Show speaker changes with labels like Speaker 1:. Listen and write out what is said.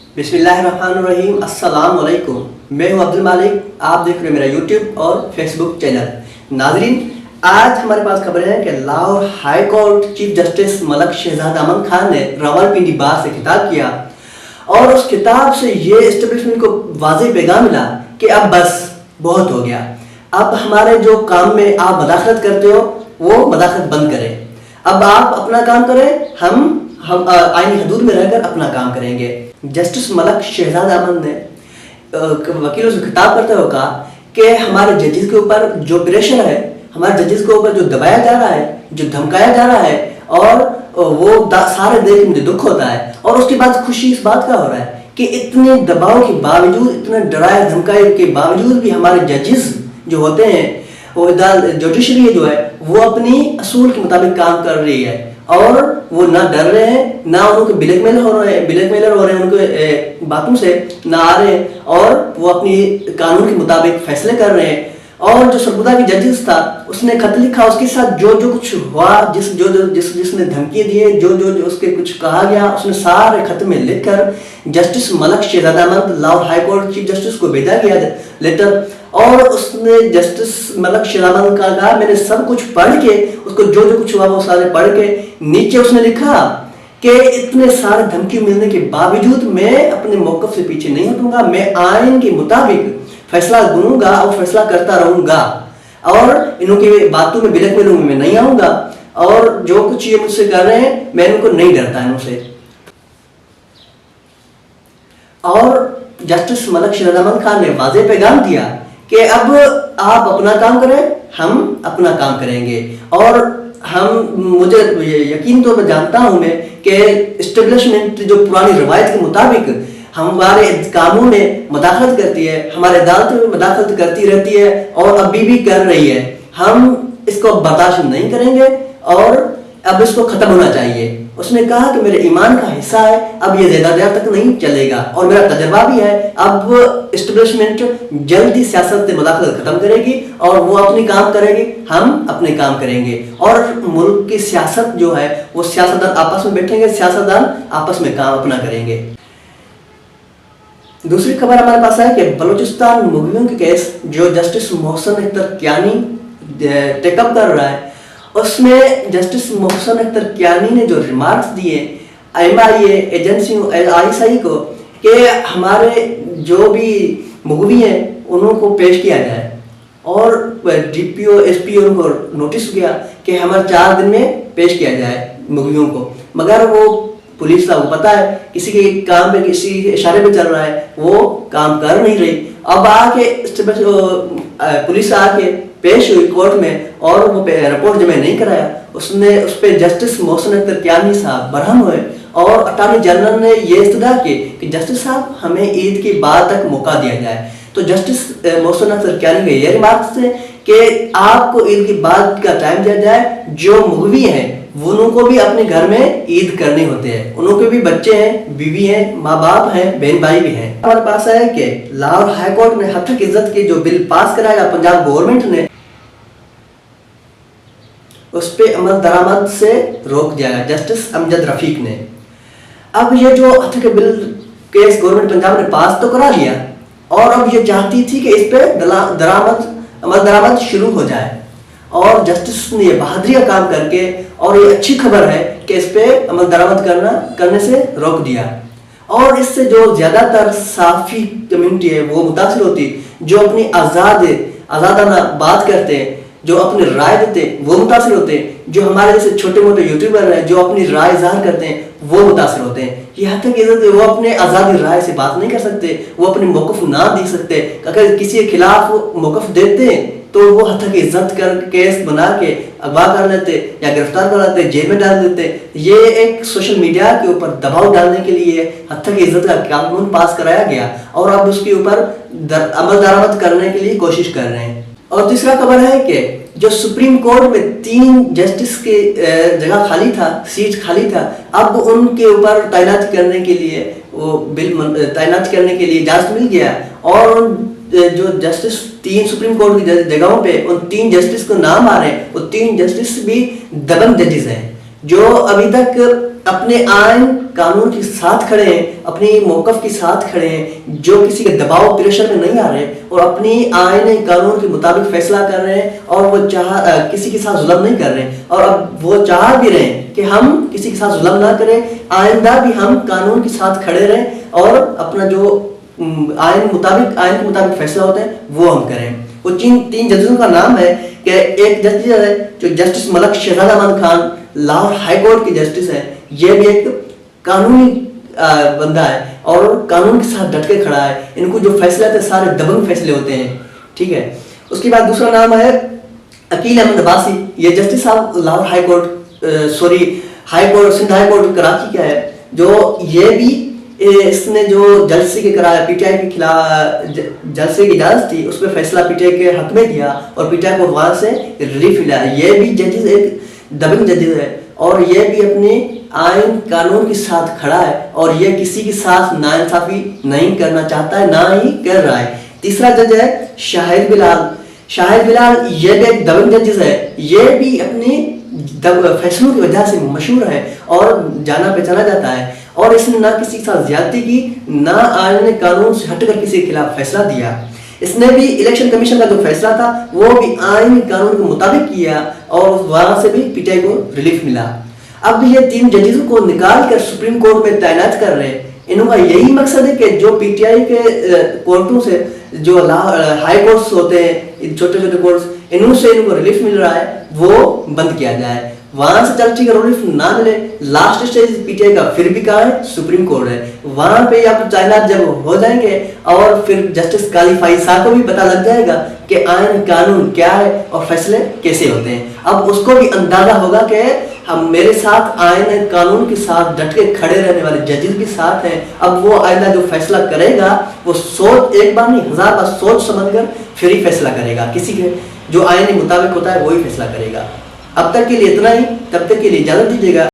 Speaker 1: बिस्मिल्लाहिर्रहमानिर्रहीम। अस्सलाम वालेकुम। मैं हूं अब्दुल मालिक, आप देख रहे हैं मेरा यूट्यूब और फेसबुक चैनल। नाजरीन, आज हमारे पास खबर है कि Lahore high court chief justice Malik Shahzad Aman Khan ने रावलपिंडी बार से खिताब किया और उस खिताब से ये एस्टेब्लिशमेंट को वाज़ेह पैगाम मिला कि अब बस बहुत हो गया। अब हमारे जो काम में आप मदाखलत करते हो वो मदाखलत बंद करें। अब आप अपना काम करें, हम आईनी हदूद में रहकर अपना काम करेंगे। जस्टिस मलक शहजाद अमन ने वकीलों से खिताब करते हुए कहा कि हमारे जजेस के ऊपर जो प्रेशर है, हमारे जजेस के ऊपर जो दबाया जा रहा है, जो धमकाया जा रहा है, और वो सारे देख मुझे दुख होता है। और उसके बाद खुशी इस बात का हो रहा है कि इतने दबाव के बावजूद, इतने डराए धमकाए के बावजूद भी हमारे जजेस जो होते हैं, वो जुडिशरी जो है वो अपनी असूल के मुताबिक काम कर रही है और वो ना डर रहे हैं, ना उनको ब्लैकमेलर हो रहे हैं उनके बातों से ना आ रहे हैं, और वो अपनी कानून के मुताबिक फैसले कर रहे हैं। और जो सरगुजा की जजेस था उसने खत लिखा, उसके साथ जो कुछ हुआ, जिसने धमकी दिए, जो उसके कुछ कहा गया, उसने सारे खत में लिखकर justice Malik Shahzad Aman Lahore high court chief justice को भेजा गया लेटर। और उसने जस्टिस मलक शहजाद अमन का कहा, मैंने सब कुछ पढ़ के, उसको जो कुछ हुआ वो सारे पढ़ के नीचे उसने लिखा कि इतने सारे धमकी मिलने के बावजूद मैं अपने मौक़िफ़ से पीछे नहीं हटूंगा, मैं आइन के मुताबिक फैसला दूंगा और फैसला करता रहूंगा, और इनकी बातों में ब्लैकमेल में मैं नहीं आऊंगा, और जो कुछ ये मुझसे कर रहे हैं मैं इनको नहीं डरता इनसे। और जस्टिस मलक शहजाद अमन खान ने वाज़ेह पैगाम दिया कि अब आप अपना काम करें, हम अपना काम करेंगे। और मुझे यकीन तो मैं जानता हूं मैं कि एस्टेब्लिशमेंट जो पुरानी रवायत के मुताबिक हमारे कामों में मदाखलत करती है, हमारे अदालत में मदाखलत करती रहती है और अभी भी कर रही है, हम इसको बर्दाश्त नहीं करेंगे और अब इसको खत्म होना चाहिए। उसने कहा कि मेरे ईमान का हिस्सा है, अब ये ज़्यादा देर तक नहीं चलेगा, और मेरा तजर्बा भी है, अब एस्टेब्लिशमेंट जल्दी सियासत से मदाखलत खत्म करेगी और वो अपनी काम करेगी, हम अपने काम करेंगे, और मुल्क की सियासत जो है वो सियासतदान आपस में बैठेंगे, सियासतदान आपस में काम अपना करेंगे। दूसरी खबर हमारे पास है कि बलूचिस्तान मुगवियों के केस जो जस्टिस मोहसिन अख्तर कियानी टेकअप कर रहा है, उसमें जस्टिस मोहसिन अख्तर कियानी ने जो रिमार्क्स दिए MIA एजेंसी ISI को कि हमारे जो भी मुगवी हैं उनको पेश किया जाए, और DPO SPO उनको नोटिस किया कि हमारे 4 दिन में पेश किया जाए मुगवियों को, मगर वो पुलिस का वो पता है किसी के काम पे, किसी इशारे पे चल रहा है, वो काम कर नहीं रही। अब आके पुलिस आके पेश हुई कोर्ट में और वो रिपोर्ट जमा नहीं कराया, उस पर जस्टिस मोहसिन अख्तर कियानी साहब बरहम हुए और अटॉर्नी जनरल ने ये इस्तदा की कि जस्टिस साहब हमें ईद के बाद तक मौका दिया जाए। तो जस्टिस मोहसिन अख्तर कियानी के ये रिमार्क्स थे कि आपको ईद के बाद का टाइम दिया जाए, जो मुगवी हैं उनको भी अपने घर में ईद करने होते हैं, उनके भी बच्चे हैं, बीवी हैं, माँ बाप हैं, बहन भाई भी हैं। हमारे पास है कि लाहौर हाई कोर्ट ने हत्तक इज्जत की जो बिल पास कराया पंजाब गवर्नमेंट ने, उस पे अमल दरामद से रोक दिया जस्टिस अमजद रफीक ने। अब ये जो हत्तक बिल केस गवर्नमेंट पंजाब ने पास तो करा लिया, और अब ये चाहती थी कि इस पे अमल दरामद शुरू हो जाए, और जस्टिस ने ये बहादुरी का काम करके, और ये अच्छी खबर है कि इस पे अमल दरामद करने से रोक दिया। और इससे जो ज़्यादातर साफ़ी कम्युनिटी है वो मुतासिर होती, जो अपनी आज़ादाना बात करते हैं, जो अपनी राय देते हैं वो मुतासिर होते हैं, जो हमारे जैसे छोटे मोटे यूट्यूबर हैं जो अपनी राय ज़ाहिर करते हैं वो मुतासिर होते हैं। यहाँ तक इज्जत वो अपने आज़ादी राय से बात नहीं कर सकते, वो अपनी मौक़िफ़ ना दे सकते, अगर किसी के खिलाफ मौक़िफ़ देते हैं तो वो हत्तक इज्जत कर केस बना के अगवा कर लेते या गिरफ्तार कर लेते, जेल में डाल देते। ये एक सोशल मीडिया के ऊपर दबाव डालने के लिए हत्तक इज्जत का कानून पास कराया गया, और अब उसके ऊपर अमल दरामद करने के लिए कोशिश कर रहे हैं। और तीसरा खबर है कि जो सुप्रीम कोर्ट में 3 जस्टिस के जगह खाली था, सीट खाली था, अब उनके ऊपर तैनात करने के लिए वो बिल तैनात करने के लिए इजाज़त मिल गया, और जो जस्टिस 3 सुप्रीम कोर्ट की जगहों पे उन 3 जस्टिस को नाम आ रहे हैं, वो 3 जस्टिस भी दबंग जजेस हैं, جو ابھی تک اپنے آئین قانون کے ساتھ کھڑے ہیں، اپنی موقف کے ساتھ کھڑے ہیں، جو کسی کے دباؤ پریشر میں نہیں آ رہے اور اپنی آئین قانون کے مطابق فیصلہ کر رہے ہیں، اور وہ کسی کے ساتھ ظلم نہیں کر رہے، اور اب وہ چاہ بھی رہے ہیں کہ ہم کسی کے ساتھ ظلم نہ کریں، آئندہ بھی ہم قانون کے ساتھ کھڑے رہیں اور اپنا جو آئین کے مطابق فیصلہ ہوتا ہے وہ ہم کریں۔ وہ تین ججوں کا نام ہے کہ ایک جسٹس ہے جو جسٹس ملک شہزاد امان خان لاہور ہائی کورٹ کے جسٹس ہیں، یہ بھی ایک قانونی بندہ ہے اور قانون کے ساتھ ڈٹ کے کھڑا ہے، ان کو جو فیصلے ہوتے ہیں سارے دبنگ فیصلے ہوتے ہیں، ٹھیک ہے۔ اس کے بعد دوسرا نام ہے عقیل احمد عباسی، یہ جسٹس صاحب Lahore high court Sindh high court Karachi کا ہے، جو یہ بھی اس نے جو جلسے کے کرایا پی ٹی آئی کے خلاف جلسے کی اجازت تھی، اس پہ فیصلہ پی ٹی آئی کے حق میں دیا اور پی ٹی آئی کو وہاں سے ریلیف ملا۔ یہ بھی ججز ایک دبنگ ججز ہے اور یہ بھی اپنے آئین قانون کے ساتھ کھڑا ہے اور یہ کسی کے ساتھ ناانصافی نہیں کرنا چاہتا ہے، نہ ہی کر رہا ہے۔ تیسرا جج ہے شاہد بلال، یہ بھی ایک دبنگ ججز ہے، یہ بھی اپنے فیصلوں کی وجہ سے مشہور ہے اور جانا پہچانا جاتا ہے، اور اس نے نہ کسی کے ساتھ زیادتی کی، نہ آئین قانون سے ہٹ کر کسی کے خلاف فیصلہ دیا۔ اس نے بھی الیکشن کمیشن کا جو فیصلہ تھا وہ بھی آئین قانون کے مطابق کیا اور وہاں سے بھی پی ٹی آئی کو ریلیف ملا۔ اب یہ تین ججزوں کو نکال کر سپریم کورٹ میں تعینات کر رہے ہیں، انہوں کا یہی مقصد ہے کہ جو پی ٹی آئی کے کورٹوں سے جو ہائی کورٹس ہوتے ہیں، چھوٹے چھوٹے کورٹس، انہوں سے ان کو ریلیف مل رہا ہے وہ بند کیا جائے، وہاں سے چل ٹھیک ہے ریلیف نہ ملے، last stage P T I کا پھر بھی کہاں ہے؟ سپریم کورٹ ہے، وہاں پہ آپ تعینات جب ہو جائیں گے اور پھر جسٹس کالی فائزہ کو بھی پتہ لگ جائے گا کہ آئین قانون کیا ہے اور فیصلے کیسے ہوتے ہیں، اب اس کو بھی اندازہ ہوگا کہ ہم میرے ساتھ آئین قانون کے ساتھ ڈٹ کے کھڑے رہنے والے ججز کے ساتھ ہیں، اب وہ آئندہ جو فیصلہ کرے گا وہ ایک بار نہیں 1000 بار سوچ سمجھ کر پھر ہی فیصلہ کرے گا، کسی کے جو آئین کے مطابق ہوتا ہے وہی فیصلہ کرے گا۔ اب تک کے لیے اتنا ہی، تب تک کے لیے اجازت دیجیے گا۔